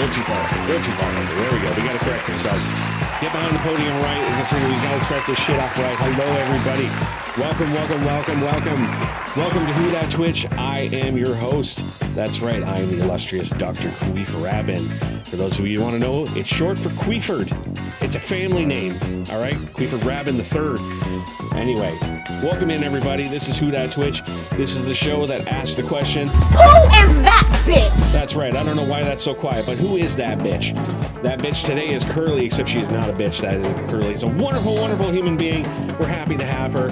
Go too far. Go too far. There we go. We got to correct ourselves. Get behind the podium right. We got to start this shit off right. Hello, everybody. Welcome to Who Dat Twitch. I am your host. That's right. I am the illustrious Dr. Kweef Rabbin. For those of you who want to know, it's short for Kweeford. It's a family name. All right? Kweeford Rabbin III. Anyway, welcome in, everybody. This is Who Dat Twitch. This is the show that asks the question, who is that bitch? That's right. I don't know why that's so quiet, but who is that bitch? That bitch today is Curly, except she is not a bitch. That is Curly is a wonderful, wonderful human being. We're happy to have her.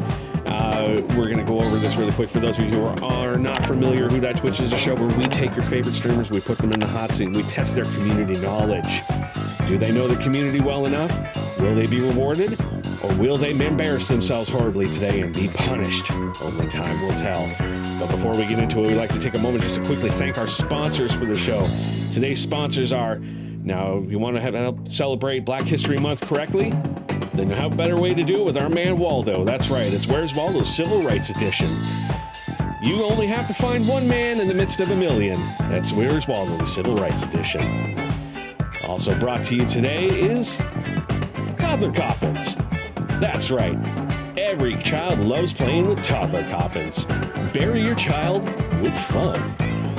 We're going to go over this really quick. For those of you who are not familiar, Who Dat Twitch is a show where we take your favorite streamers, we put them in the hot seat, and we test their community knowledge. Do they know the community well enough? Will they be rewarded? Or will they embarrass themselves horribly today and be punished? Only time will tell. But before we get into it, we'd like to take a moment just to quickly thank our sponsors for the show. Today's sponsors are, now, you want to help celebrate Black History Month correctly? Then how better way to do it with our man Waldo. That's right, it's Where's Waldo Civil Rights Edition. You only have to find one man in the midst of a million. That's Where's Waldo, the Civil Rights Edition. Also brought to you today is Toddler Coffins. That's right, every child loves playing with toddler coffins. Bury your child with fun.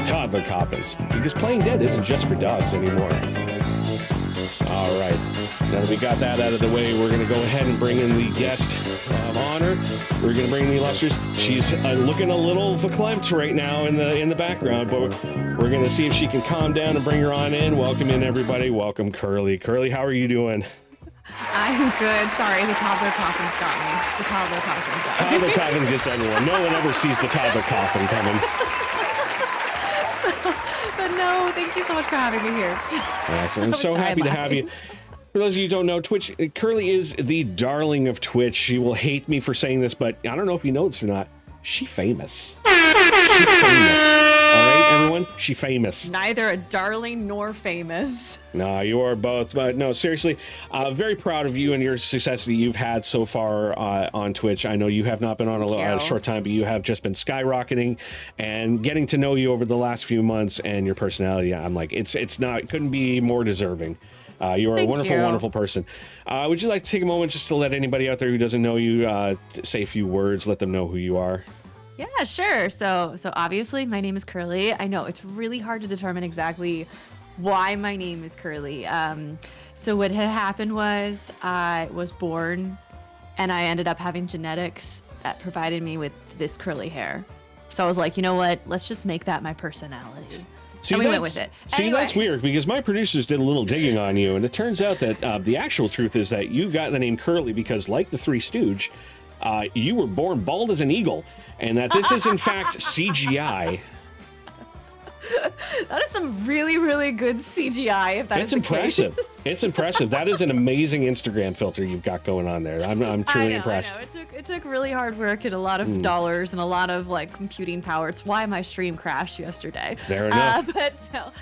Toddler coffins, because playing dead isn't just for dogs anymore. All right, now that we got that out of the way, we're going to go ahead and bring in the guest of honor. We're going to bring in the illustrious. She's looking a little verklempt right now in the background, but we're going to see if she can calm down and bring her on in. Welcome in, everybody. Welcome, Curly. Curly, how are you doing? I'm good. Sorry, the toddler coffins got me. The toddler coffins got me. Toddler coffin gets everyone. No one ever sees the toddler coffin coming. But no, thank you so much for having me here. Excellent. I'm so happy to have you. For those of you who don't know, Twitch, Curly is the darling of Twitch. She will hate me for saying this, but I don't know if you know this or not. She famous. She famous. All right, everyone? She famous. Neither a darling nor famous. No, you are both. But no, seriously, very proud of you and your success that you've had so far on Twitch. I know you have not been on a short time, but you have just been skyrocketing, and getting to know you over the last few months and your personality. I'm like, it couldn't be more deserving. You are a wonderful person. Would you like to take a moment just to let anybody out there who doesn't know you say a few words, let them know who you are? Yeah, sure. So obviously my name is Curly. I know it's really hard to determine exactly why my name is Curly. So what had happened was I was born and I ended up having genetics that provided me with this curly hair. So I was like, you know what? Let's just make that my personality. See, and we went with it. See, anyway. That's weird because my producers did a little digging on you, and it turns out that the actual truth is that you got the name Curly because, like the Three Stooge, you were born bald as an eagle, and that this is in fact CGI. That is some really, really good CGI. If that's impressive. It's impressive. That is an amazing Instagram filter you've got going on there. I'm truly impressed. I know. It took really hard work and a lot of dollars and a lot of computing power. It's why my stream crashed yesterday. Fair enough. But no.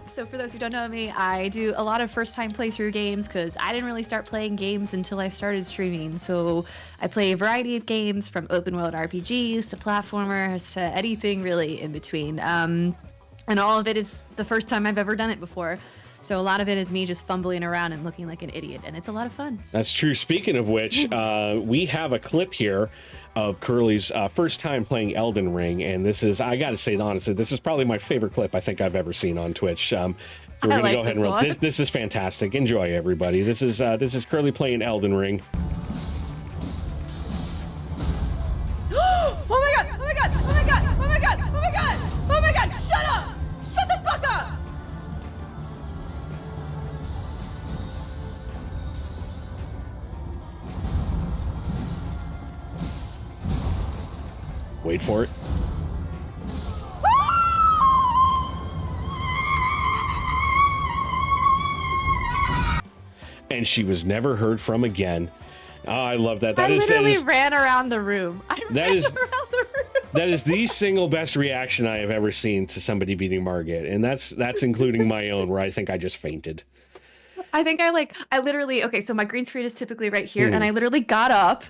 So for those who don't know me, I do a lot of first-time playthrough games because I didn't really start playing games until I started streaming. So I play a variety of games from open-world RPGs to platformers to anything really in between. And all of it is the first time I've ever done it before. So a lot of it is me just fumbling around and looking like an idiot, and it's a lot of fun. That's true. Speaking of which, we have a clip here of Curly's first time playing Elden Ring, and this is, I gotta say honestly, this is probably my favorite clip I think I've ever seen on Twitch. So we're gonna go ahead and roll. This is fantastic. Enjoy, everybody. This is Curly playing Elden Ring. Oh my god! Oh my god! Oh my god! Oh my god! Oh my god! Oh my god! Shut up! Shut the fuck up! Wait for it. And she was never heard from again. Oh, I love that. I literally ran around the room. That is the single best reaction I have ever seen to somebody beating Margit, and that's including my own, where I think I just fainted. I think I literally, okay, so my green screen is typically right here, and I literally got up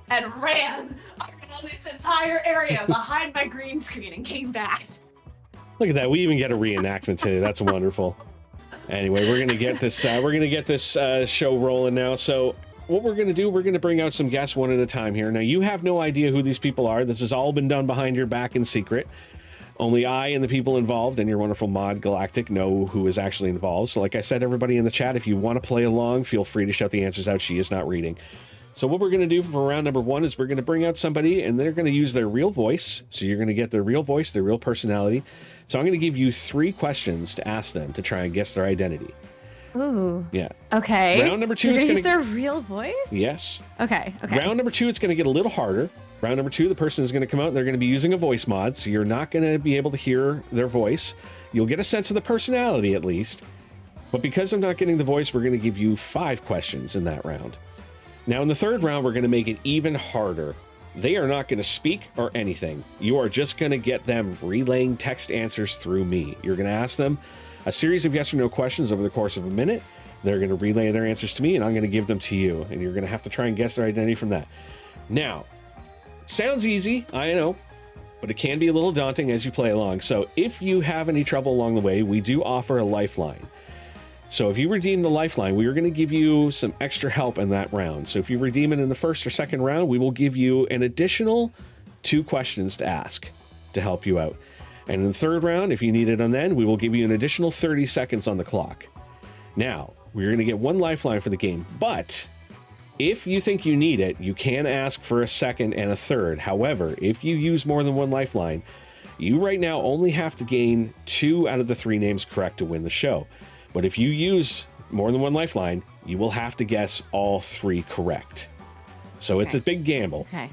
and ran around this entire area behind my green screen and came back. Look at that. We even get a reenactment today. That's wonderful. Anyway, we're gonna get this. Show rolling now. So what we're gonna do? We're gonna bring out some guests one at a time here. Now you have no idea who these people are. This has all been done behind your back in secret. Only I and the people involved and your wonderful mod Galactic know who is actually involved. So like I said, everybody in the chat, if you want to play along, feel free to shout the answers out. She is not reading. So what we're going to do for round number 1 is we're going to bring out somebody and they're going to use their real voice. So you're going to get their real voice, their real personality. So I'm going to give you 3 questions to ask them to try and guess their identity. Ooh. Yeah. Okay. Round number 2 is going to use their real voice? Yes. Okay. Round number 2, it's going to get a little harder. Round number 2, the person is going to come out and they're going to be using a voice mod. So you're not going to be able to hear their voice. You'll get a sense of the personality at least. But because I'm not getting the voice, we're going to give you 5 questions in that round. Now in the 3rd round, we're going to make it even harder. They are not going to speak or anything. You are just going to get them relaying text answers through me. You're going to ask them a series of yes or no questions over the course of a minute. They're going to relay their answers to me and I'm going to give them to you. And you're going to have to try and guess their identity from that. Now, it sounds easy, I know, but it can be a little daunting as you play along. So if you have any trouble along the way, we do offer a lifeline. So if you redeem the lifeline, we are going to give you some extra help in that round. So if you redeem it in the 1st or 2nd round, we will give you an additional 2 questions to ask to help you out. And in the 3rd round, if you need it on then, we will give you an additional 30 seconds on the clock. Now, we're going to get 1 lifeline for the game, but if you think you need it, you can ask for a 2nd and a 3rd. However, if you use more than 1 lifeline, you right now only have to gain 2 out of the 3 names correct to win the show. But if you use more than 1 lifeline, you will have to guess all 3 correct. So it's a big gamble. Okay.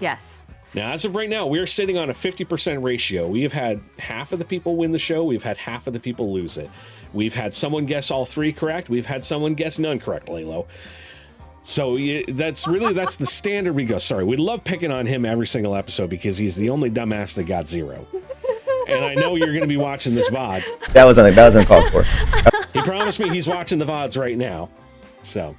Yes. Now, as of right now, we're sitting on a 50% ratio. We have had half of the people win the show. We've had half of the people lose it. We've had someone guess all 3 correct. We've had someone guess none correct, Lalo. So that's the standard we go. Sorry, we love picking on him every single episode because he's the only dumbass that got 0. And I know you're going to be watching this VOD. That was uncalled for. He promised me he's watching the VODs right now. So,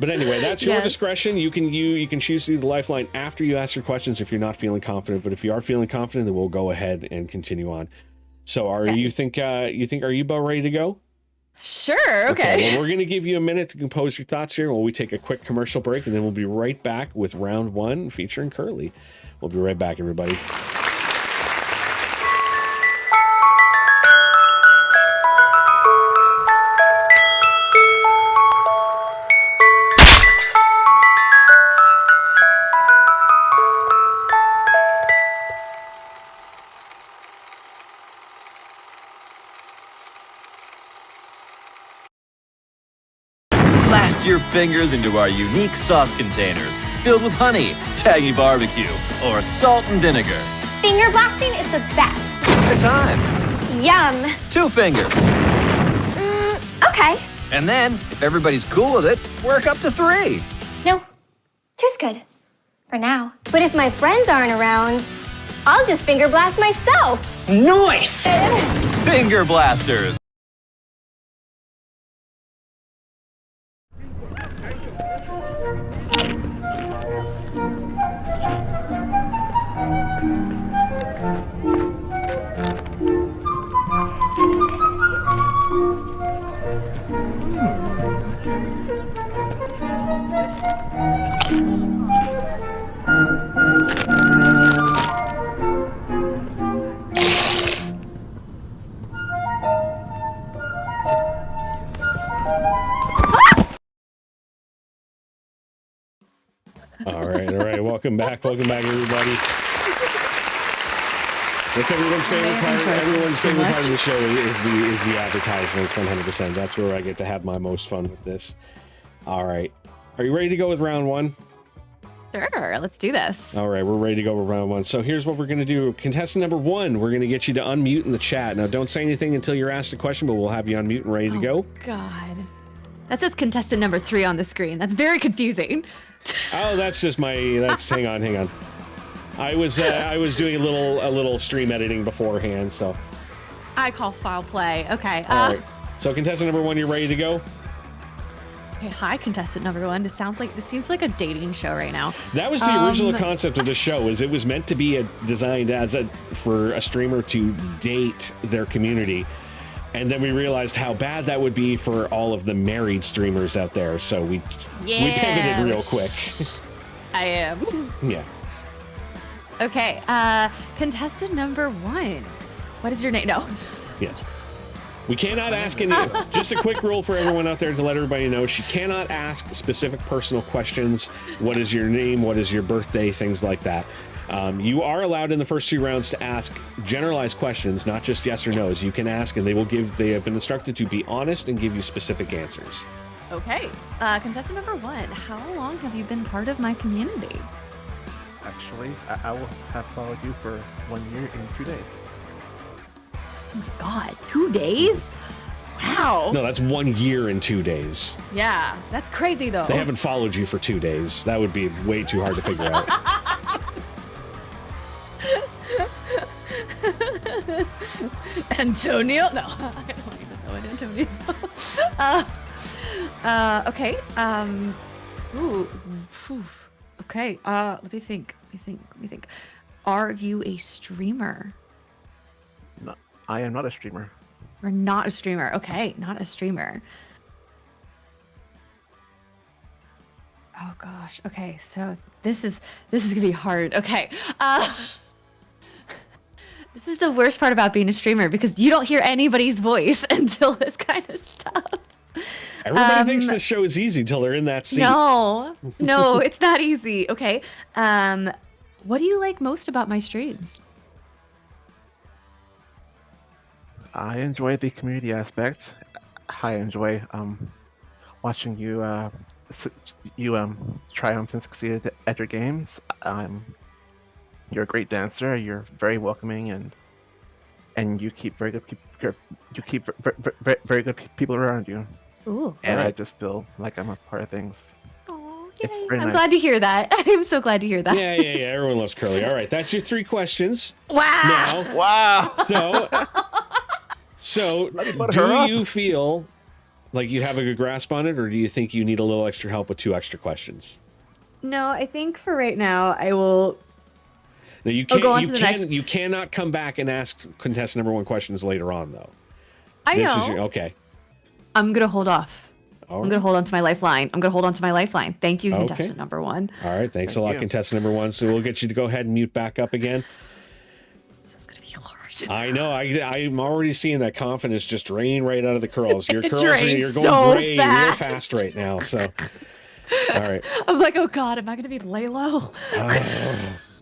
but anyway, that's your discretion. You can choose to do the lifeline after you ask your questions if you're not feeling confident. But if you are feeling confident, then we'll go ahead and continue on. So, are you about ready to go? Sure. Okay. Well, we're going to give you a minute to compose your thoughts here while we take a quick commercial break, and then we'll be right back with round 1 featuring Curly. We'll be right back, everybody. Blast your fingers into our unique sauce containers filled with honey, tangy barbecue, or salt and vinegar. Finger blasting is the best. The time. Yum. 2 fingers. Okay. And then, if everybody's cool with it, work up to 3. No, 2's good. For now. But if my friends aren't around, I'll just finger blast myself. Nice! Finger blasters. All right. Welcome back, everybody. What's everyone's favorite part? Everyone's favorite part of the show is the advertisements. 100%. That's where I get to have my most fun with this. All right, are you ready to go with round 1? Sure. Let's do this. All right, we're ready to go with round 1. So here's what we're going to do. Contestant number 1, we're going to get you to unmute in the chat. Now, don't say anything until you're asked a question, but we'll have you unmute and ready to go. God. That says contestant number 3 on the screen. That's very confusing. Oh, that's just hang on. I was doing a little stream editing beforehand, so. I call foul play. Okay. All right. So contestant number 1, you're ready to go? Okay, hi, contestant number 1. This seems like a dating show right now. That was the original concept of the show. Is it was meant to be designed for a streamer to date their community. And then we realized how bad that would be for all of the married streamers out there. So we pivoted real quick. I am. Yeah. Okay. Contestant number 1. What is your name? No. Yes. We cannot ask any. Just a quick rule for everyone out there to let everybody know. She cannot ask specific personal questions. What is your name? What is your birthday? Things like that. You are allowed in the first 2 rounds to ask generalized questions, not just yes or no's. You can ask, and they have been instructed to be honest and give you specific answers. Okay. Contestant number 1. How long have you been part of my community? Actually, I will have followed you for 1 year and 2 days. Oh my God, 2 days? Wow. No, that's 1 year and 2 days. Yeah, that's crazy though. They haven't followed you for 2 days. That would be way too hard to figure out. Antonio? No, I don't even know an Antonio. Okay. Okay. Let me think. Are you a streamer? No, I am not a streamer. Or not a streamer? Okay, not a streamer. Oh gosh. Okay, so this is gonna be hard. Okay. This is the worst part about being a streamer because you don't hear anybody's voice until this kind of stuff. Everybody thinks this show is easy till they're in that seat. No, it's not easy. Okay. What do you like most about my streams? I enjoy the community aspect. I enjoy watching you triumph and succeed at your games. You're a great dancer. You're very welcoming, and you keep very good very good people around you. Ooh, and good. I just feel like I'm a part of things. Oh, It's yay. very I'm nice. glad to hear that. I'm so glad to hear that. Yeah. Everyone loves Curly. All right, that's your 3 questions. Wow. Now, Wow. so butter do her up. you feel like you have a good grasp on it, or do you think you need a little extra help with 2 extra questions? No, I think for right now, I will. Now you I'll can't. go on to the next. You cannot come back and ask contestant number 1 questions later on, though. I This know. is your, okay. I'm gonna hold off. All I'm right. gonna hold on to my lifeline. Thank you, Okay. contestant number 1. All right. Thanks a Thank lot, you. contestant number 1. So we'll get you to go ahead and mute back up again. This is gonna be hard. I know. I'm already seeing that confidence just drain right out of the curls. Your It curls are drains you're going so gray real fast. fast right now. So, all right. I'm like, oh God, am I gonna be Laylo?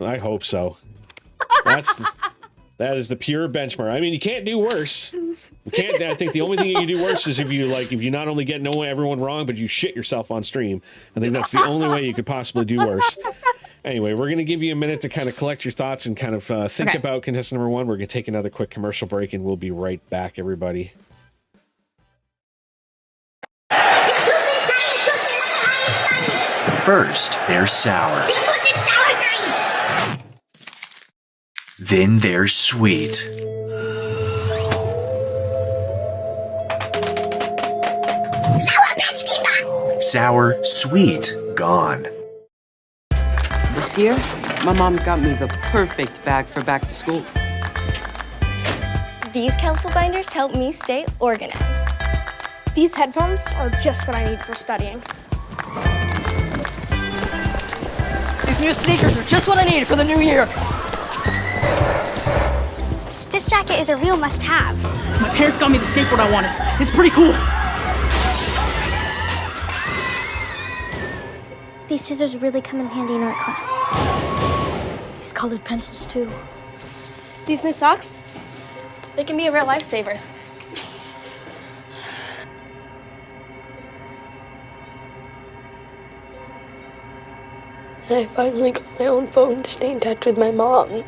I hope so. That is the pure benchmark. I mean, you can't do worse. You can't. I think the only thing you can do worse is if you not only get everyone wrong, but you shit yourself on stream. I think that's the only way you could possibly do worse. Anyway, we're going to give you a minute to kind of collect your thoughts and kind of think Okay. about contestant number 1. We're going to take another quick commercial break, and we'll be right back, everybody. First, they're sour. Then they're sweet. Sour, sweet, gone. This year, my mom got me the perfect bag for back to school. These colorful binders help me stay organized. These headphones are just what I need for studying. These new sneakers are just what I need for the new year. This jacket is a real must-have. My parents got me the skateboard I wanted. It's pretty cool. These scissors really come in handy in art class. These colored pencils, too. These new socks, they can be a real lifesaver. I finally got my own phone to stay in touch with my mom.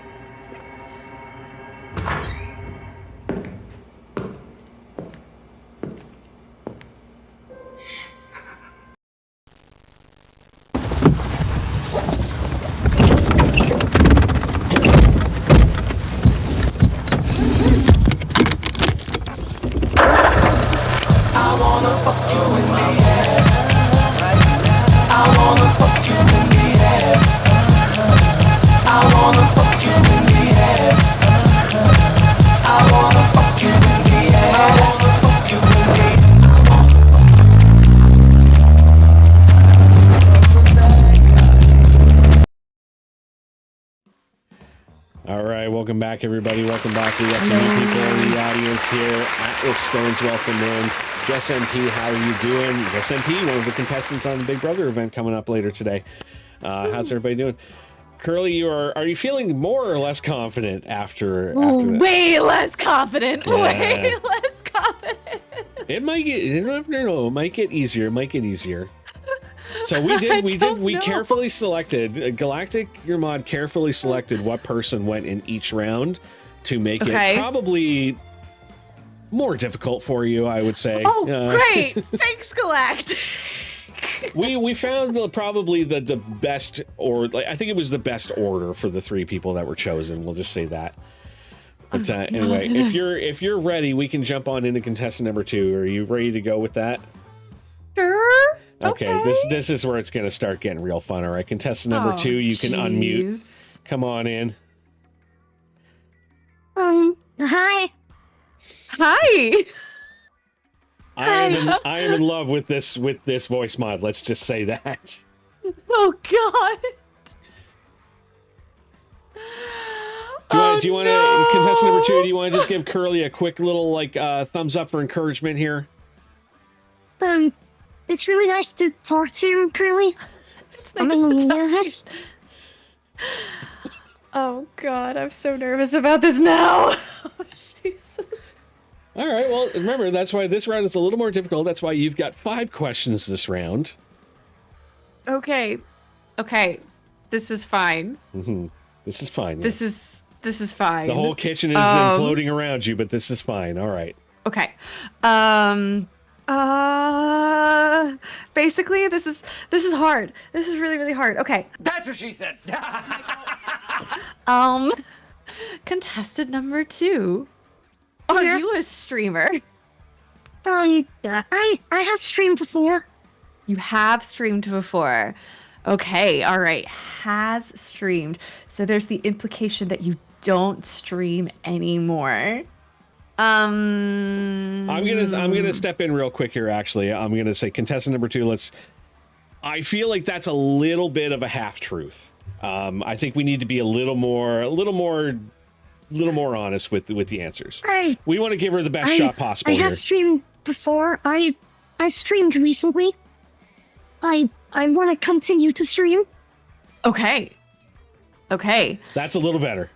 welcome back, everybody. Welcome back. We got some new people in the audience here. Atlas Stone's welcome in. Guess MP, how are you doing? Guess MP, one of the contestants on the Big Brother event coming up later today. How's everybody doing? Curly, are you feeling more or less confident after that? Way less confident. Yeah. Way less confident. It might get no, it might get easier. It might get easier. So we carefully selected Galactic. Your mod carefully selected what person went in each round to make it probably more difficult for you, I would say. Oh, great! Thanks, Galactic. We found probably the best, or like, I think it was the best order for the 3 people that were chosen. We'll just say that. But anyway, if you're ready, we can jump on into contestant number 2. Are you ready to go with that? Sure. Okay. This is where it's gonna start getting real fun. All right, contestant number 2, you can unmute. Come on in. Hi. Hi. I am in love with this voice mod. Let's just say that. Oh God. Do you want to contestant number 2? Do you want to just give Curly a quick little like thumbs up for encouragement here? It's really nice to talk to you, Curly. I'm nervous. Oh God, I'm so nervous about this now. Oh, Jesus. All right, well, remember, that's why this round is a little more difficult. That's why you've got 5 questions this round. Okay. This is fine. This is fine. This is fine. The whole kitchen is imploding around you, but this is fine. All right. Okay. Basically, this is hard. This is really, really hard. Okay. That's what she said. Contestant number 2. Are you a streamer? I have streamed before. You have streamed before. Okay, all right. Has streamed. So there's the implication that you don't stream anymore. I'm gonna step in real quick here. Actually, I'm gonna say contestant number 2. I feel like that's a little bit of a half truth. I think we need to be a little more honest with the answers. We want to give her the best shot possible. I have streamed before. I've streamed recently. I want to continue to stream. Okay. That's a little better.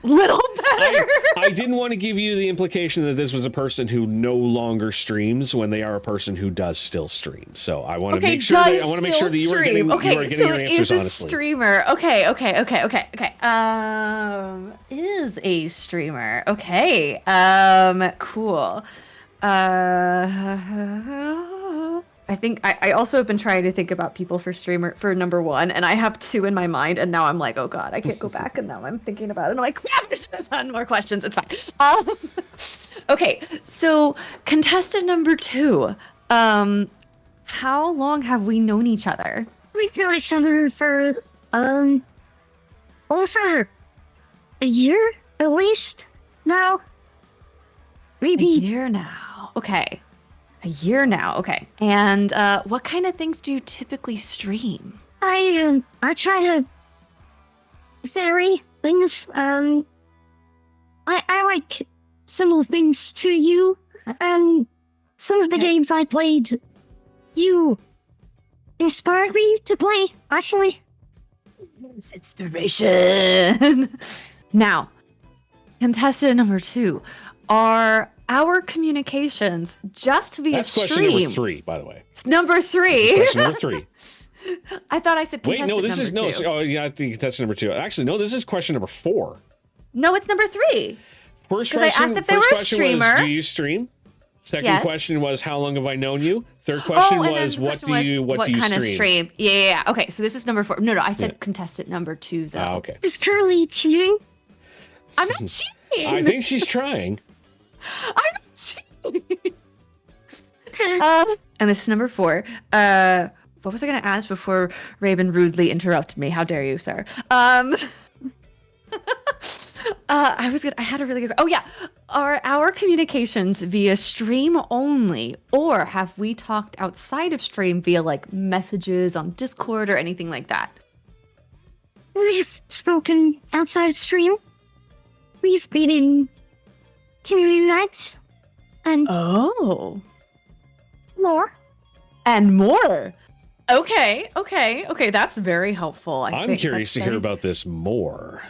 Little better. I didn't want to give you the implication that this was a person who no longer streams when they are a person who does still stream. So I want to make sure that you are getting your answers honestly. Streamer. Okay. Is a streamer. Okay. Cool. I think I also have been trying to think about people for number 1, and I have 2 in my mind, and now I'm like, oh God, I can't go back, and now I'm thinking about it, and I'm like, crap, I should have done more questions. It's fine. Okay, so contestant number 2, how long have we known each other? We've known each other for over a year at least now. Maybe a year now. Okay. A year now, okay. And what kind of things do you typically stream? I try to vary things. I like similar things to you, and some of the games I played, you inspired me to play, actually. Inspiration. Now, contestant number 2, are our communications just via stream? That's question number 3, by the way. Number 3. Question number 3. I thought I said contestant number 2. Wait, no, this is no. Oh, yeah, I think contestant number 2. Actually, no, this is question number 4. No, it's number 3. First question, I asked if they were a streamer. Was, do you stream? Second question was, how long have I known you? Third Oh, question and was, then the what question do you what kind stream? of stream? Yeah. Okay, so this is number 4. No, I said contestant number 2 though. Oh, okay. Is Curly cheating? I'm not cheating. I think she's trying. I'm not cheating. And this is number 4. What was I going to ask before Rabbin rudely interrupted me? How dare you, sir? I had a really good. Oh yeah, are our communications via stream only, or have we talked outside of stream via like messages on Discord or anything like that? We've spoken outside of stream. we've been in community nights and Oh. more. And more. Okay. That's very helpful. I'm curious to hear about this more.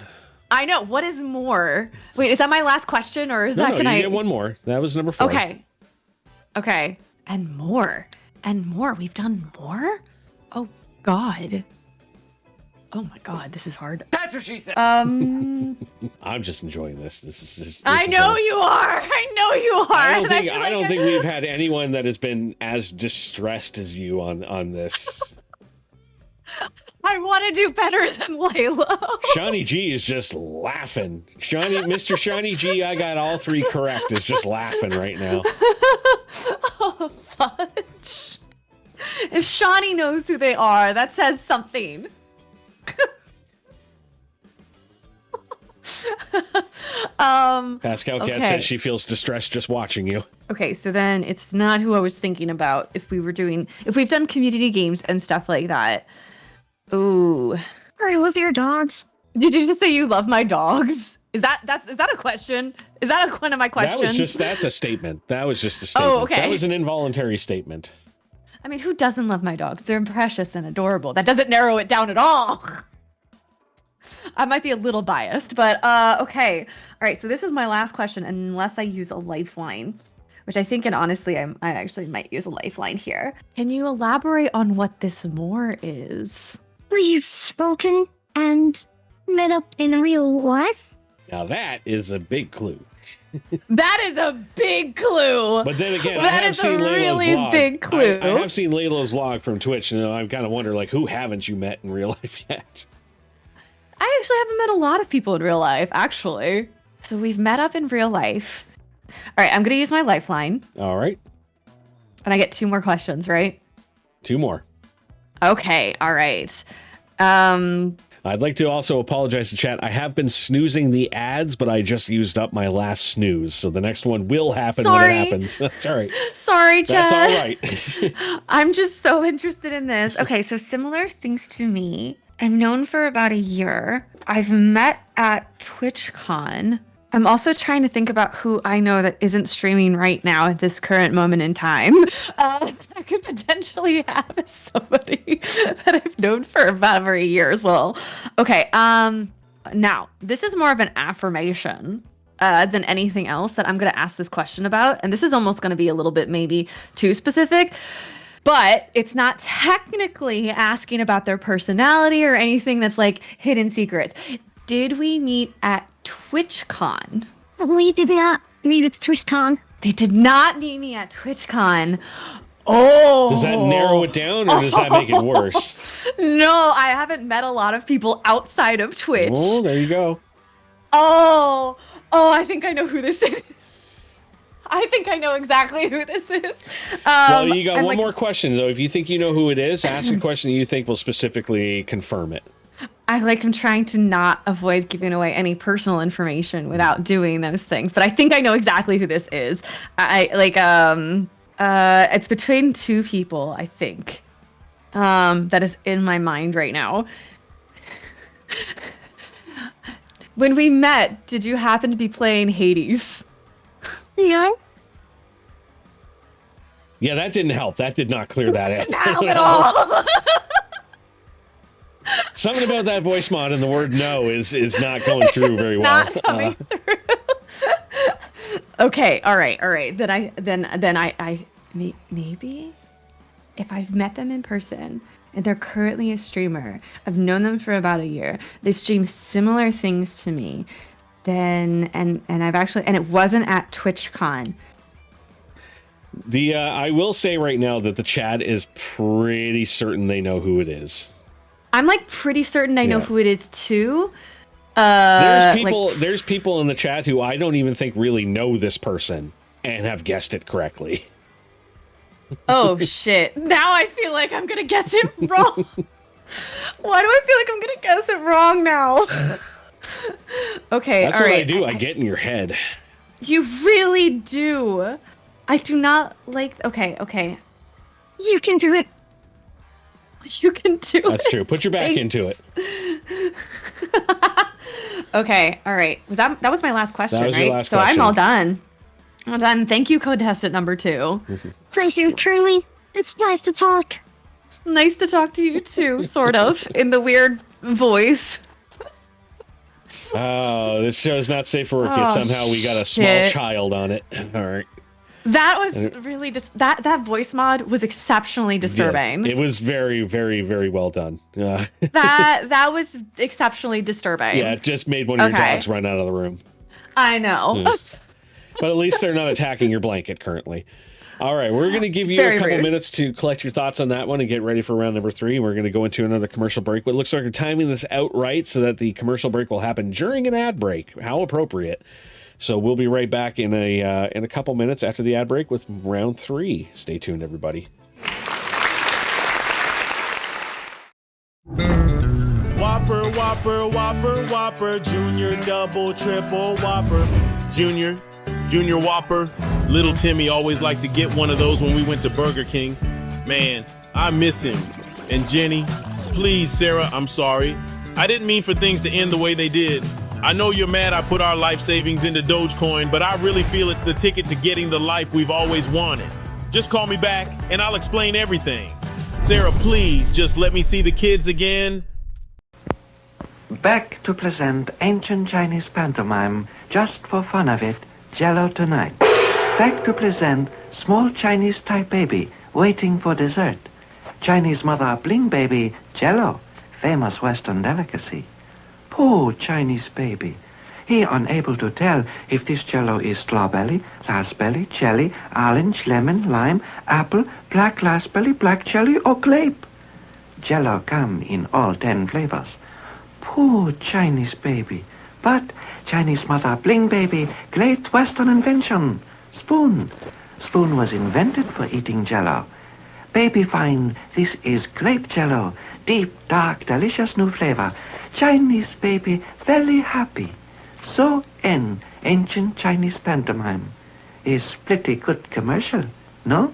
I know. What is more? Wait, is that my last question, or is No, that? no, Can you I get one more? That was number 4. Okay. And more. We've done more. Oh God. Oh my God, this is hard. That's what she said. I'm just enjoying this. This is just. I know you are. I don't think we've had anyone that has been as distressed as you on this. I want to do better than Layla. Shawnee G is just laughing. Mr. Shawnee G, I got all 3 correct, is just laughing right now. Oh, fudge. If Shawnee knows who they are, that says something. Pascal Cat says she feels distressed just watching you. Okay, so then it's not who I was thinking about if we've done community games and stuff like that. Ooh. I love your dogs. Did you just say you love my dogs? Is that a question? Is that one of my questions? That's a statement. That was just a statement. Oh, okay. That was an involuntary statement. I mean, who doesn't love my dogs? They're precious and adorable. That doesn't narrow it down at all. I might be a little biased, but okay. All right, so this is my last question, unless I use a lifeline, which I think, and honestly, I actually might use a lifeline here. Can you elaborate on what this more is? We've spoken and met up in real life. Now that is a big clue. That is a big clue. But then again, that I have is seen a Layla's really vlog. big clue. I have seen Layla's vlog from Twitch, and I kind of wonder, like, who haven't you met in real life yet? I actually haven't met a lot of people in real life, actually. So we've met up in real life. All right, I'm going to use my lifeline. All right. And I get 2 more questions, right? 2 more. Okay, all right. I'd like to also apologize to chat. I have been snoozing the ads, but I just used up my last snooze. So the next one will happen when it happens. That's all right. Sorry, Chad. That's all right. I'm just so interested in this. Okay, so similar things to me. I'm known for about a year. I've met at TwitchCon. I'm also trying to think about who I know that isn't streaming right now at this current moment in time. I could potentially have somebody that I've known for about over a year as well. Okay, now, this is more of an affirmation than anything else that I'm going to ask this question about. And this is almost going to be a little bit maybe too specific. But it's not technically asking about their personality or anything that's like hidden secrets. Did we meet at TwitchCon? We did not meet at TwitchCon. They did not meet me at TwitchCon. Oh. Does that narrow it down, or does that make it worse? No, I haven't met a lot of people outside of Twitch. Oh, there you go. Oh, I think I know who this is. I think I know exactly who this is. Well, you got one more question, though. If you think you know who it is, ask a question you think will specifically confirm it. I'm trying to not avoid giving away any personal information without doing those things, but I think I know exactly who this is. It's between 2 people, I think, that is in my mind right now. When we met, did you happen to be playing Hades? Yeah. Yeah, that didn't help. That did not clear that up. Not help at all. Something about that voice mod and the word "no" is not going through very well. Not coming through. Okay, all right. Then I maybe if I've met them in person and they're currently a streamer, I've known them for about a year. They stream similar things to me. Then and I've actually, and it wasn't at TwitchCon. I will say right now that the chat is pretty certain they know who it is. I'm like pretty certain I know who it is too. There's people in the chat who I don't even think really know this person and have guessed it correctly. Oh shit. Now I feel like I'm gonna guess it wrong. Why do I feel like I'm gonna guess it wrong now? Okay, that's all what right. I do. I get in your head. You really do. I do not like. Okay. You can do it. You can do it. That's true. Put your back into it. Okay, all right. That was my last question, That was right? your last so question. I'm all done. All done. Thank you, contestant number 2. Thank you, Curly. It's nice to talk. Nice to talk to you too, sort of, in the weird voice. Oh, this show's not safe for work yet. Oh, Somehow we got a small shit. child on it. All right. That was really just that voice mod was exceptionally disturbing. Yes, it was very, very, very well done. That was exceptionally disturbing. Yeah, it just made one of your Okay. dogs run out of the room. I know. But at least they're not attacking your blanket currently. All right, we're going to give It's you a very couple rude. minutes to collect your thoughts on that one and get ready for round number 3. We're going to go into another commercial break. But it looks like we're timing this out right so that the commercial break will happen during an ad break. How appropriate. So we'll be right back in a couple minutes after the ad break with round 3. Stay tuned, everybody. Whopper, Whopper, Whopper, Whopper, Junior, Double, Triple, Whopper, Junior Whopper. Little Timmy always liked to get one of those when we went to Burger King. Man, I miss him. And Jenny, please, Sarah, I'm sorry. I didn't mean for things to end the way they did. I know you're mad I put our life savings into Dogecoin, but I really feel it's the ticket to getting the life we've always wanted. Just call me back and I'll explain everything. Sarah, please, just let me see the kids again. Back to present ancient Chinese pantomime, just for fun of it, Jello tonight. Back to present small Chinese type baby, waiting for dessert. Chinese mother bling baby, Jello, famous Western delicacy. Poor Chinese baby. He unable to tell if this Jello is strawberry, raspberry, cherry, orange, lemon, lime, apple, black raspberry, black cherry, or grape. Jello come in all 10 flavors. Poor Chinese baby. But Chinese mother bling baby, great Western invention. Spoon. Spoon was invented for eating Jello. Baby find this is grape Jello. Deep, dark, delicious new flavor. Chinese baby very happy. So end ancient Chinese pantomime. Is pretty good commercial, no?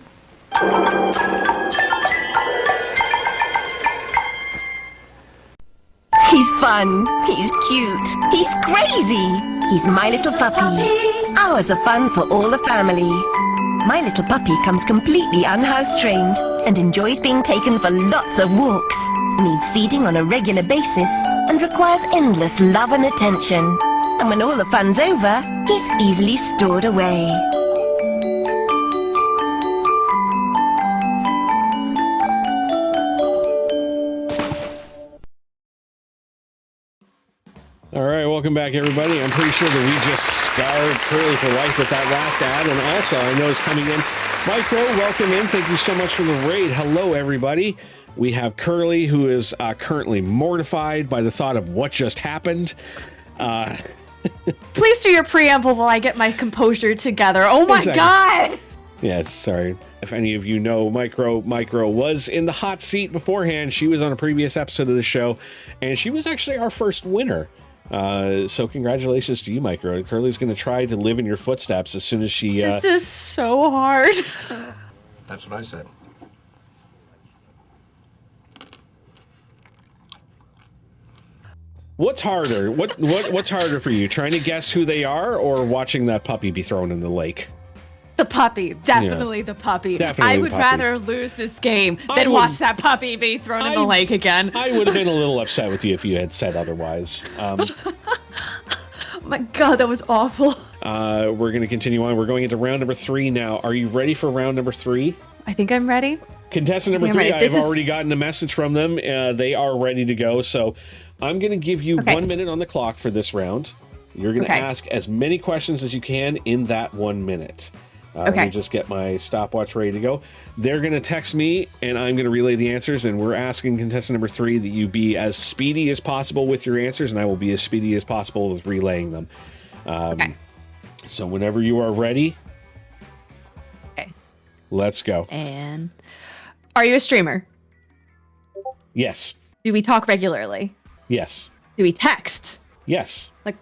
He's fun, he's cute, he's crazy. He's My Little Puppy. Hours of fun for all the family. My Little Puppy comes completely unhouse trained and enjoys being taken for lots of walks. Needs feeding on a regular basis and requires endless love and attention. And when all the fun's over, he's easily stored away. All right, welcome back, everybody. I'm pretty sure that we just scarred Curly for life with that last ad. And also, I know it's coming in. Micro, welcome in. Thank you so much for the raid. Hello, everybody. We have Curly, who is currently mortified by the thought of what just happened. Please do your preamble while I get my composure together. Oh my Exactly. God! Yeah, sorry. If any of you know, Micro was in the hot seat beforehand. She was on a previous episode of the show, and she was actually our first winner. So congratulations to you, Micro. Curly's going to try to live in your footsteps as soon as she... This is so hard. That's what I said. What's harder? What's harder for you? Trying to guess who they are or watching that puppy be thrown in the lake? The puppy. Definitely the puppy. Definitely I the would puppy. rather lose this game I than would- watch that puppy be thrown in the lake again. I would have been a little upset with you if you had said otherwise. Oh my God, that was awful. We're going to continue on. We're going into round number 3 now. Are you ready for round number 3? I think I'm ready. Contestant number I'm 3, ready. I've This is- already gotten a message from them. They are ready to go. So I'm going to give you 1 minute on the clock for this round. You're going to ask as many questions as you can in that 1 minute. Let me just get my stopwatch ready to go. They're going to text me, and I'm going to relay the answers. And we're asking contestant number 3 that you be as speedy as possible with your answers, and I will be as speedy as possible with relaying them. So whenever you are ready, let's go. And are you a streamer? Yes. Do we talk regularly? Yes. Do we text? Yes. Like,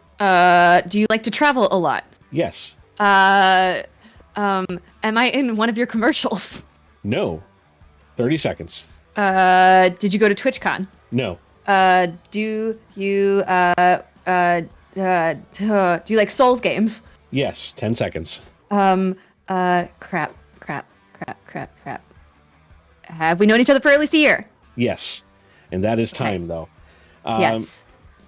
do you like to travel a lot? Yes. Am I in one of your commercials? No. 30 seconds. Did you go to TwitchCon? No. Do you, Do you like Souls games? Yes, 10 seconds. Crap. Have we known each other for at least a year? Yes. And that is time, though. Yes.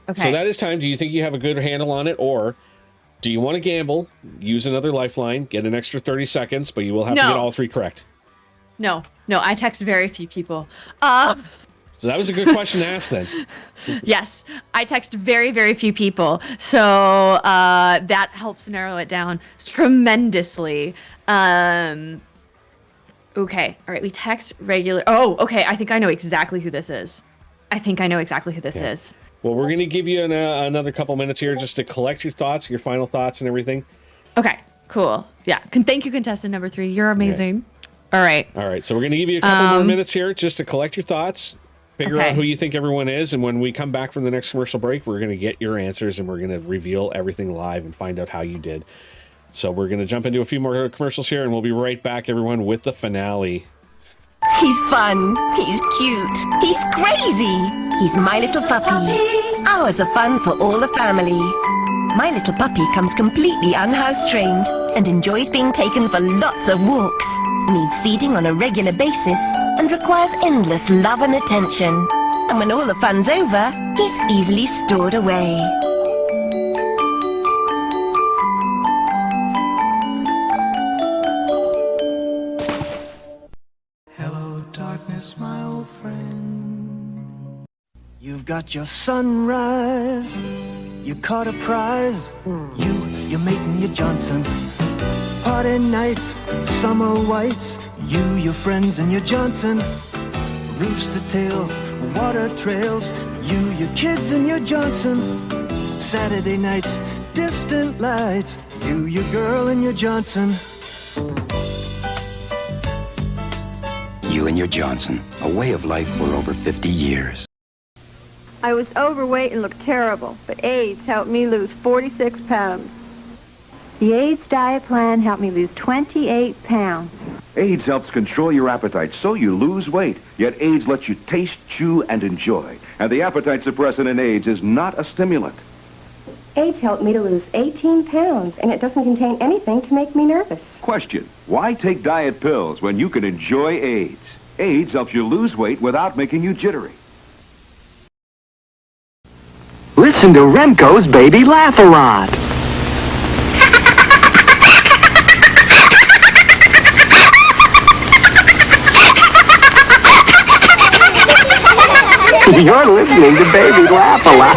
Okay. So that is time. Do you think you have a good handle on it, or do you want to gamble, use another lifeline, get an extra 30 seconds, but you will have to get all 3 correct? No, I text very few people. So that was a good question to ask then. Yes, I text very, very few people. So that helps narrow it down tremendously. Okay, all right, we text regular. Oh, okay, I think I know exactly who this is. Is. Well, we're going to give you another couple minutes here just to collect your thoughts, your final thoughts and everything. Okay, cool. Yeah, thank you, contestant number 3. You're amazing. Okay. All right, so we're going to give you a couple more minutes here just to collect your thoughts, figure out who you think everyone is, and when we come back from the next commercial break, we're going to get your answers, and we're going to reveal everything live and find out how you did. So we're going to jump into a few more commercials here, and we'll be right back, everyone, with the finale. He's fun. He's cute. He's crazy. He's My Little Puppy. Hours of fun for all the family. My Little Puppy comes completely unhouse trained and enjoys being taken for lots of walks. Needs feeding on a regular basis and requires endless love and attention. And when all the fun's over, he's easily stored away. Darkness, my old friend. You've got your sunrise, you caught a prize, your mate and your Johnson. Party nights, summer whites, your friends and your Johnson. Rooster tails, water trails, your kids and your Johnson. Saturday nights, distant lights, your girl and your Johnson. You and your Johnson, a way of life for over 50 years. I was overweight and looked terrible, but AIDS helped me lose 46 pounds. The AIDS diet plan helped me lose 28 pounds. AIDS helps control your appetite so you lose weight, yet AIDS lets you taste, chew, and enjoy. And the appetite suppressant in AIDS is not a stimulant. AIDS helped me to lose 18 pounds, and it doesn't contain anything to make me nervous. Question, why take diet pills when you can enjoy AIDS? AIDS helps you lose weight without making you jittery. Listen to Remco's Baby Laugh a Lot. You're listening to Baby Laugh a Lot.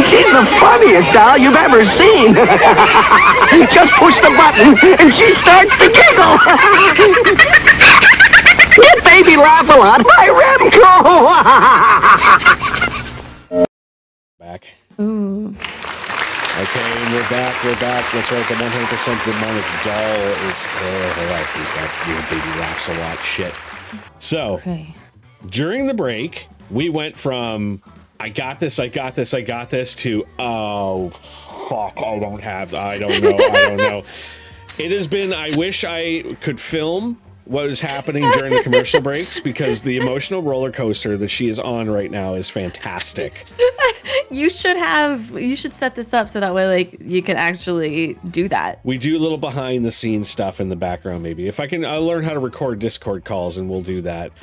She's the funniest doll you've ever seen. Just push the button and she starts to giggle. Get Baby Laugh a Lot by Remco. Back. Ooh. Okay, and we're back. That's right, the 100% demonic doll is... that Baby Laughs a Lot shit. So, during the break... we went from I got this to oh fuck, I don't know. It has been, I wish I could film what is happening during the commercial breaks, because the emotional roller coaster that she is on right now is fantastic. You should set this up so that way like you can actually do that. We do a little behind the scenes stuff in the background maybe. If I'll learn how to record Discord calls and we'll do that.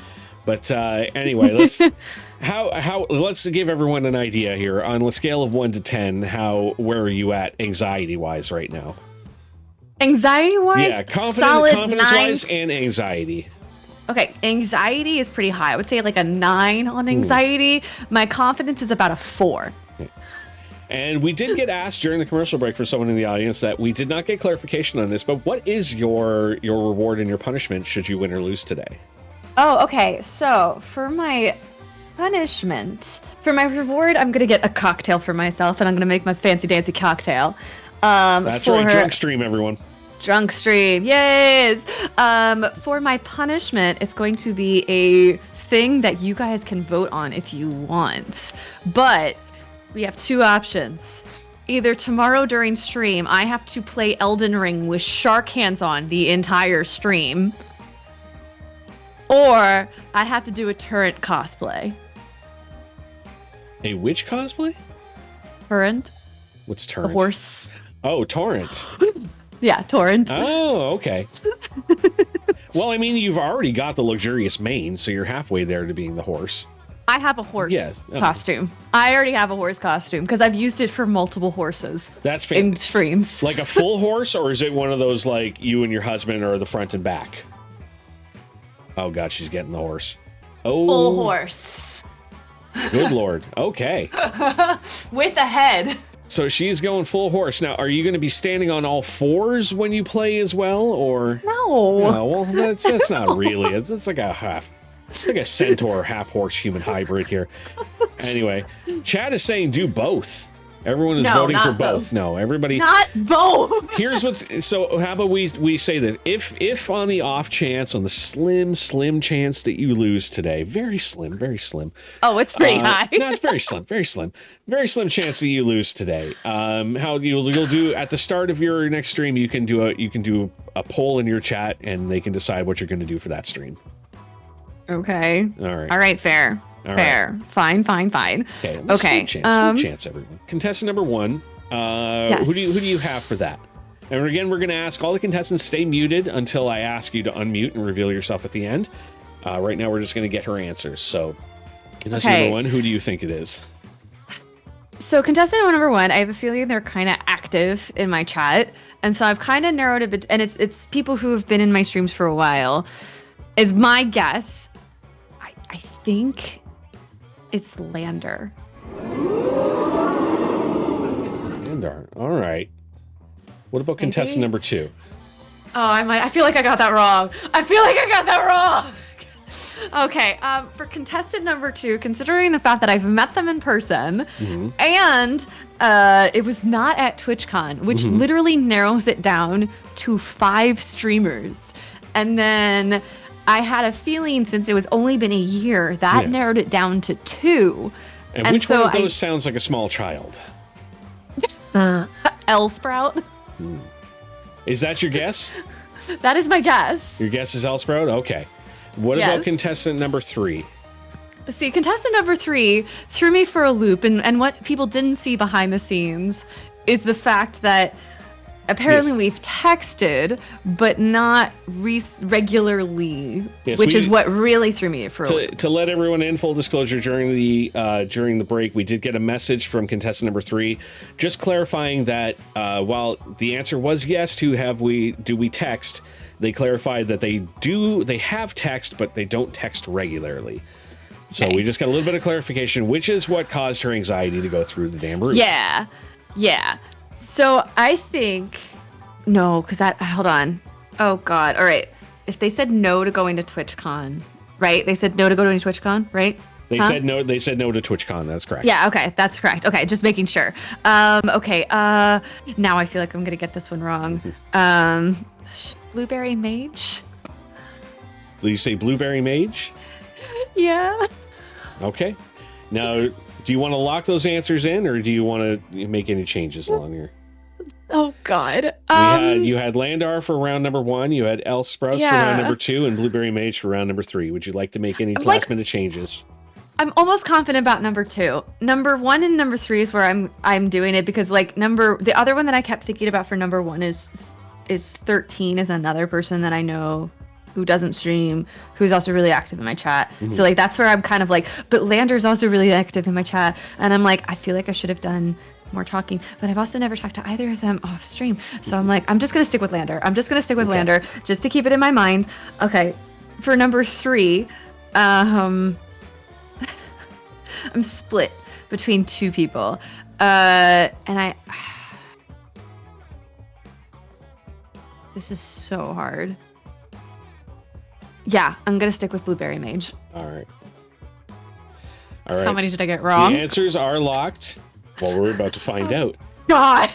But anyway, let's give everyone an idea here on a scale of 1 to 10. Where are you at anxiety-wise right now? Anxiety-wise, yeah, confidence-wise, and anxiety. Okay, anxiety is pretty high. I would say like a 9 on anxiety. My confidence is about a 4. Okay. And we did get asked during the commercial break for someone in the audience that we did not get clarification on this, but what is your reward and your punishment should you win or lose today? Oh, okay. So for my punishment, for my reward, I'm gonna get a cocktail for myself, and I'm gonna make my fancy dancy cocktail. That's right, drunk stream, everyone. Drunk stream, yes. For my punishment, it's going to be a thing that you guys can vote on if you want. But we have 2 options. Either tomorrow during stream, I have to play Elden Ring with shark hands on the entire stream. Or I have to do a turret cosplay. A which cosplay? Turret. What's Torrent? The horse. Oh, Torrent. Yeah, Torrent. Oh, okay. Well, I mean, you've already got the luxurious mane, so you're halfway there to being the horse. I have a horse Yes. costume. I already have a horse costume because I've used it for multiple horses. That's in streams. Like a full horse, or is it one of those like you and your husband are the front and back? Oh God, she's getting the horse. Oh, Full horse. Good Lord. Okay. With a head. So she's going full horse. Now, are you going to be standing on all fours when you play as well, or no? No, well, that's not really. It's like a centaur, half horse human hybrid here. Anyway, Chad is saying do both. Everyone is voting for both. No, everybody. Not both. Here's what's so. How about we say this? If on the off chance, on the slim chance that you lose today, very slim. Oh, it's pretty high. No, it's very slim chance that you lose today. How you'll do at the start of your next stream? You can do a poll in your chat, and they can decide what you're going to do for that stream. Okay. All right. Fair. All Fair. right. Fine. Okay. Slim chance, everyone. Contestant number 1. Yes. Who do you have for that? And again, we're going to ask all the contestants stay muted until I ask you to unmute and reveal yourself at the end. Right now, we're just going to get her answers. So, contestant number 1, who do you think it is? So contestant number 1, I have a feeling they're kind of active in my chat, and so I've kind of narrowed it. And it's people who have been in my streams for a while. Is my guess. I think it's Lander. All right. What about contestant number 2? Oh, I feel like I got that wrong. Okay, for contestant number 2, considering the fact that I've met them in person, and it was not at TwitchCon, which literally narrows it down to 5 streamers. And then I had a feeling, since it was only been a year, that narrowed it down to 2. And which one of those sounds like a small child? L Sprout. Is that your guess? That is my guess. Your guess is L Sprout? Okay. What about contestant number 3? See, contestant number 3 threw me for a loop, and what people didn't see behind the scenes is the fact that apparently we've texted, but not regularly, which is what really threw me for a loop. To let everyone in, full disclosure, during the break, we did get a message from contestant number 3, just clarifying that while the answer was yes to do we text, they clarified that they have text, but they don't text regularly. So we just got a little bit of clarification, which is what caused her anxiety to go through the damn roof. Yeah. So I think no, because hold on. Oh God. All right. If they said no to going to TwitchCon, right? They said no to going to TwitchCon, right? They said no. They said no to TwitchCon. That's correct. Yeah. Okay. That's correct. Okay. Just making sure. Okay. Now I feel like I'm gonna get this one wrong. Blueberry Mage. Did you say Blueberry Mage? Yeah. Okay. Now, do you want to lock those answers in, or do you want to make any changes along here? Oh God. You had Landar for round number 1. You had Elf Sprouts for round number 2, and Blueberry Mage for round number 3. Would you like to make any last-minute changes? I'm almost confident about number 2. Number 1 and number 3 is where I'm doing it, because the other one that I kept thinking about for number 1 is 13 is another person that I know who doesn't stream, who's also really active in my chat. So that's where I'm kind of like, but Lander's also really active in my chat, and I'm like, I feel like I should have done more talking, but I've also never talked to either of them off stream. So I'm like, I'm just gonna stick with Lander. Lander just to keep it in my mind. Okay, for number 3, I'm split between 2 people, and this is so hard. Yeah, I'm gonna stick with Blueberry Mage. All right. How many did I get wrong? The answers are locked. Well, we're about to find out. God.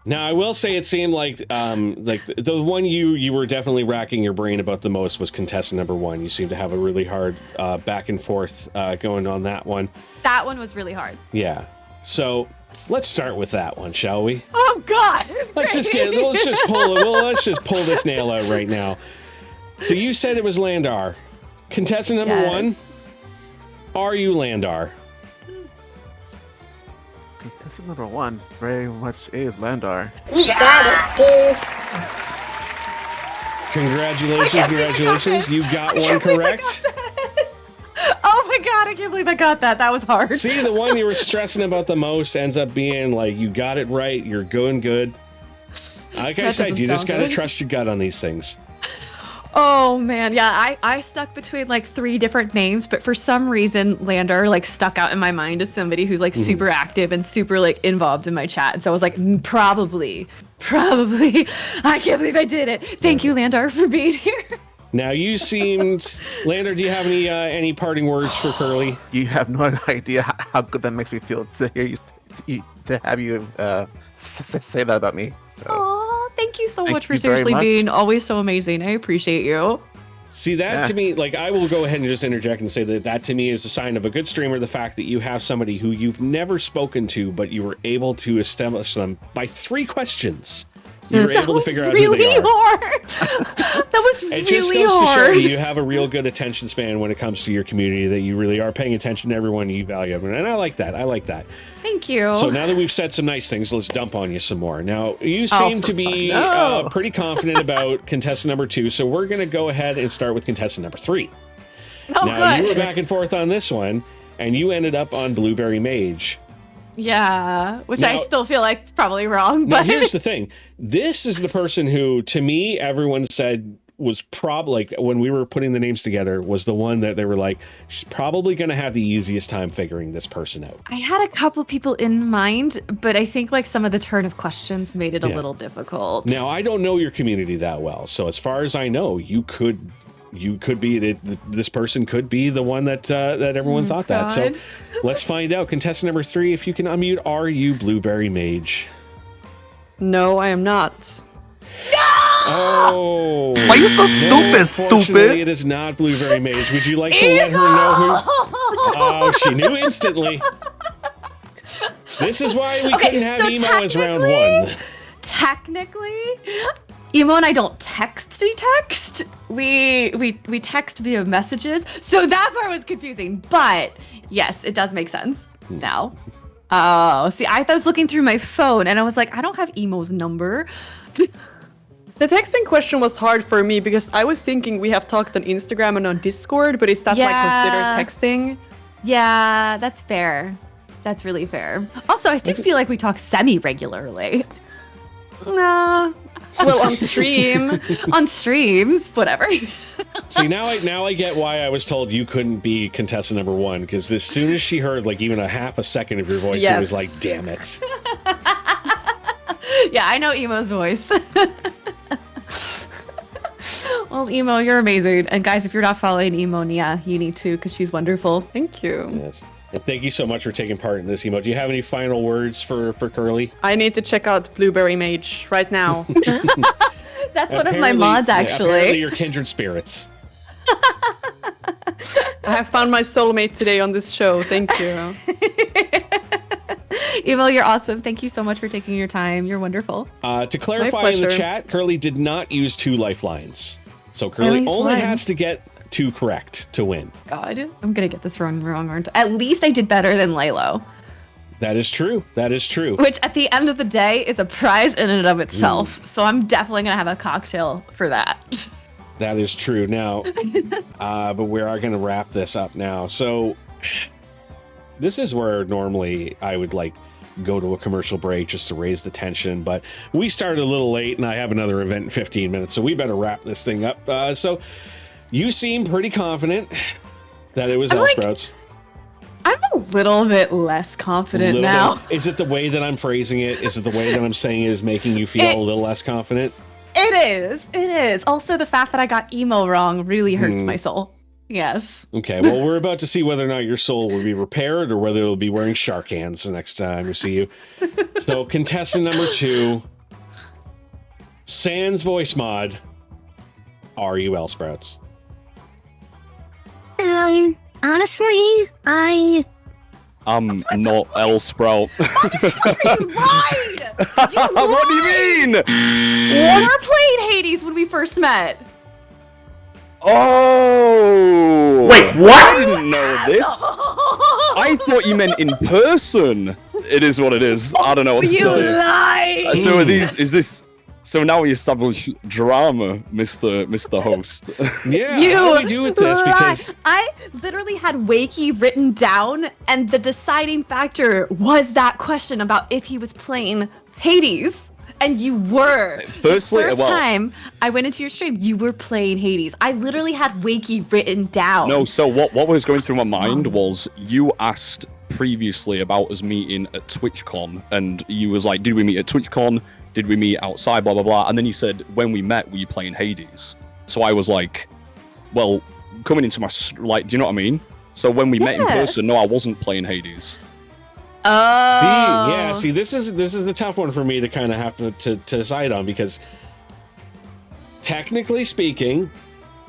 Now, I will say it seemed like the one you were definitely racking your brain about the most was contestant number 1. You seem to have a really hard back and forth going on that one. That one was really hard. Yeah. So let's start with that one, shall we? Oh God. Let's just pull this nail out right now. So you said it was Landar. Contestant number 1, are you Landar? Contestant number 1 very much is Landar. You got it, dude. Congratulations. You got one correct. Oh my god, I can't believe I got that. That was hard. See, the one you were stressing about the most ends up being like, you got it right, you're going good. Like I said, you just gotta trust your gut on these things. Oh man, yeah, I stuck between like 3 different names, but for some reason Landar like stuck out in my mind as somebody who's like super active and super like involved in my chat. And so I was like, probably. I can't believe I did it. Thank you, Landar, for being here. Now you seemed, Landar, do you have any parting words for Curly? You have no idea how good that makes me feel to hear you, to have you say that about me. So. Aw, thank you so much for seriously being always so amazing. I appreciate you. See, that to me, like, I will go ahead and just interject and say that to me is a sign of a good streamer, the fact that you have somebody who you've never spoken to, but you were able to establish them by 3 questions. You were able to figure out who they are. That was really hard. It just goes to show you have a real good attention span when it comes to your community, that you really are paying attention to everyone you value. And I like that. Thank you. So now that we've said some nice things, let's dump on you some more. Now, you seem to be pretty confident about contestant number 2, so we're going to go ahead and start with contestant number 3. Now, you were back and forth on this one, and you ended up on Blueberry Mage. Yeah, which now, I still feel like probably wrong. But here's the thing. This is the person who, to me, everyone said was probably, like, when we were putting the names together, was the one that they were like, she's probably going to have the easiest time figuring this person out. I had a couple people in mind, but I think like some of the turn of questions made it a little difficult. Now, I don't know your community that well. So as far as I know, you could be this person could be the one that everyone thought that. So let's find out. Contestant number 3, if you can unmute, are you Blueberry Mage? No, I am not. No! Oh, why are you so stupid? It is not Blueberry Mage. Would you like to let her know who? Oh, she knew instantly. This is why we couldn't have Emo as round 1. Technically, Emo and I don't text. We text via messages. So that part was confusing. But yes, it does make sense now. Oh, see, I was looking through my phone and I was like, I don't have Emo's number. The texting question was hard for me because I was thinking we have talked on Instagram and on Discord, but is that like considered texting? Yeah, that's fair. That's really fair. Also, I do feel like we talk semi-regularly. Nah. Well, on stream. On streams, whatever. See, now I get why I was told you couldn't be contestant number 1, because as soon as she heard like even a half a second of your voice, it was like, damn it. Yeah, I know Emo's voice. Well, Emo, you're amazing. And guys, if you're not following Emo, Nia, you need to, because she's wonderful. Thank you. Yes. And thank you so much for taking part in this, Emo. Do you have any final words for Curly? I need to check out Blueberry Mage right now. That's one of my mods, actually. Apparently you're kindred spirits. I have found my soulmate today on this show. Thank you. Emo, you're awesome. Thank you so much for taking your time. You're wonderful. To clarify in the chat, Curly did not use 2 lifelines. So Curly only has to get 2 correct to win. God, I'm going to get this wrong, aren't I? At least I did better than Lilo. That is true. Which at the end of the day is a prize in and of itself. So I'm definitely going to have a cocktail for that. That is true. Now, but we are going to wrap this up now. So this is where normally I would like go to a commercial break just to raise the tension, but we started a little late and I have another event in 15 minutes, so we better wrap this thing up. So you seem pretty confident that it was L-Sprouts. I'm a little bit less confident now. Is it the way that I'm phrasing it? Is it the way that I'm saying it is making you feel a little less confident? It is. Also, the fact that I got Emo wrong really hurts my soul. Yes. Okay, well, we're about to see whether or not your soul will be repaired or whether it'll be wearing shark hands the next time we see you. So, contestant number 2, Sans voice mod, are you L-Sprouts? Honestly, I'm not L-Sprout. You lied! What do you mean? We were playing Hades when we first met. Oh! Wait, what? I didn't know this. I thought you meant in person. It is what it is. I don't know what to tell you. Lied. So is this? So now we establish drama, Mr. Host. Yeah, You how do we do with this? Because I literally had Wakey written down, and the deciding factor was that question about if he was playing Hades. And you were. Firstly, the first time I went into your stream, you were playing Hades. I literally had Wakey written down. No, so what was going through my mind was you asked previously about us meeting at TwitchCon, and you was like, did we meet at TwitchCon? Did we meet outside? Blah, blah, blah. And then you said, when we met, were you playing Hades? So I was like, well, coming into my, like, do you know what I mean? So when we met in person, no, I wasn't playing Hades. Oh. See, this is the tough one for me to kind of have to decide on, because technically speaking,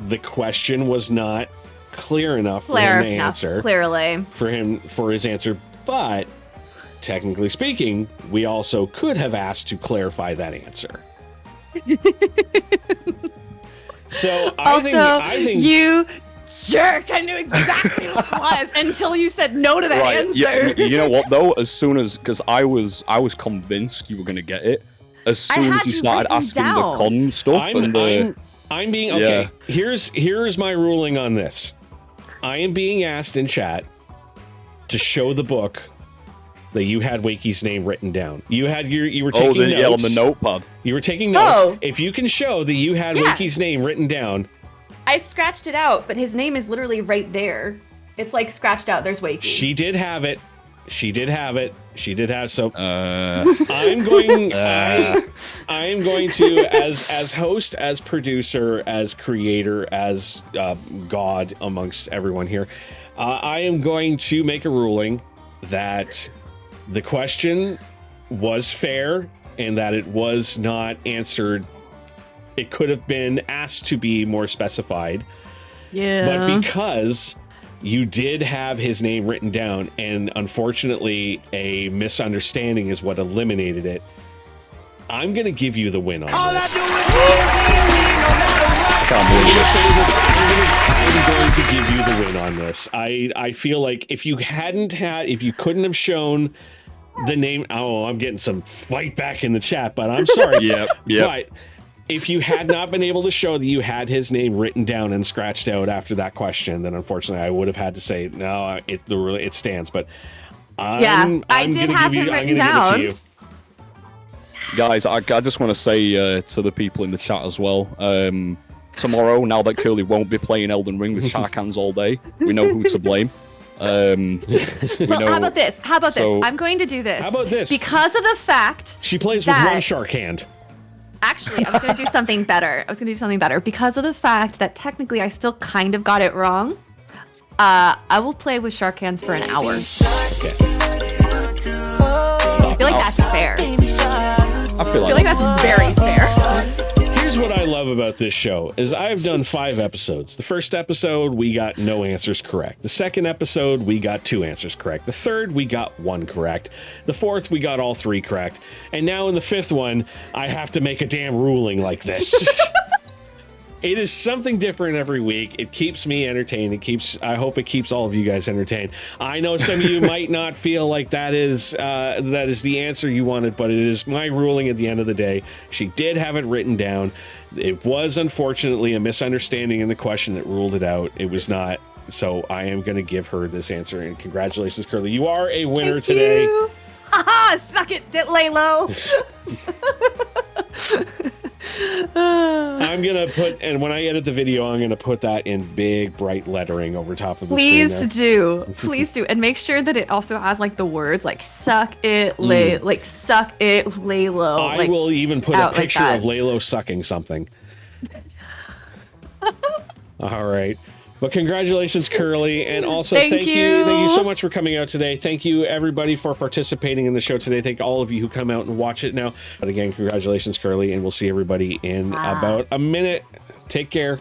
the question was not clear enough for him to answer. Clearly. For his answer, but technically speaking, we also could have asked to clarify that answer. So I think you jerk, I knew exactly what it was until you said no to the answer. Yeah, you know what though? As soon as, because I was convinced you were gonna get it. As soon as you started asking the con stuff, I'm being okay. Yeah. Here's my ruling on this. I am being asked in chat to show the book that you had Wakey's name written down. You were taking notes. Yeah, on the notepad. You were taking notes. If you can show that you had Wakey's name written down. I scratched it out, but his name is literally right there. It's like scratched out. There's Wakey. She did have it. So I'm going to, as host, as producer, as creator, as God amongst everyone here, I am going to make a ruling that the question was fair and that it was not answered. It could have been asked to be more specified. Yeah. But because you did have his name written down, and unfortunately a misunderstanding is what eliminated it, I'm going to give you the win on this. I'm going to give you the win on this. I feel like if you couldn't have shown the name, I'm getting some fight back in the chat, but I'm sorry. Yep. But if you had not been able to show that you had his name written down and scratched out after that question, then unfortunately I would have had to say no. It stands. But I'm I did have him written down. Give it to you. Guys, I just want to say to the people in the chat as well. Tomorrow, now that Curly won't be playing Elden Ring with shark hands all day, we know who to blame. How about this? I'm going to do this. How about this? Because of the fact she plays with one shark hand. Actually, I was going to do something better. Because of the fact that technically I still kind of got it wrong. I will play with shark hands for an hour. Okay. I feel like that's fair. I feel like that's very fair. Here's what I love about this show is I've done 5 episodes. The first episode, we got no answers correct. The second episode, we got 2 answers correct. The third, we got 1 correct. The fourth, we got all 3 correct. And now in the 5th one, I have to make a damn ruling like this. It is something different every week. It keeps me entertained. I hope it keeps all of you guys entertained. I know some of you might not feel like that is the answer you wanted, but it is my ruling at the end of the day. She did have it written down. It was unfortunately a misunderstanding in the question that ruled it out. It was not. So I am going to give her this answer. And congratulations, Curly. You are a winner today. Haha, suck it, lay low. I'm gonna put, and when I edit the video, I'm gonna put that in big bright lettering over top of the screen. Please do, and make sure that it also has like the words like "suck it, lay," like "suck it, lay low." I will even put a picture of Laylo sucking something. All right. But congratulations, Curly, and also thank you so much for coming out today. Thank you, everybody, for participating in the show today. Thank all of you who come out and watch it now. But again, congratulations, Curly, and we'll see everybody in about a minute. Take care.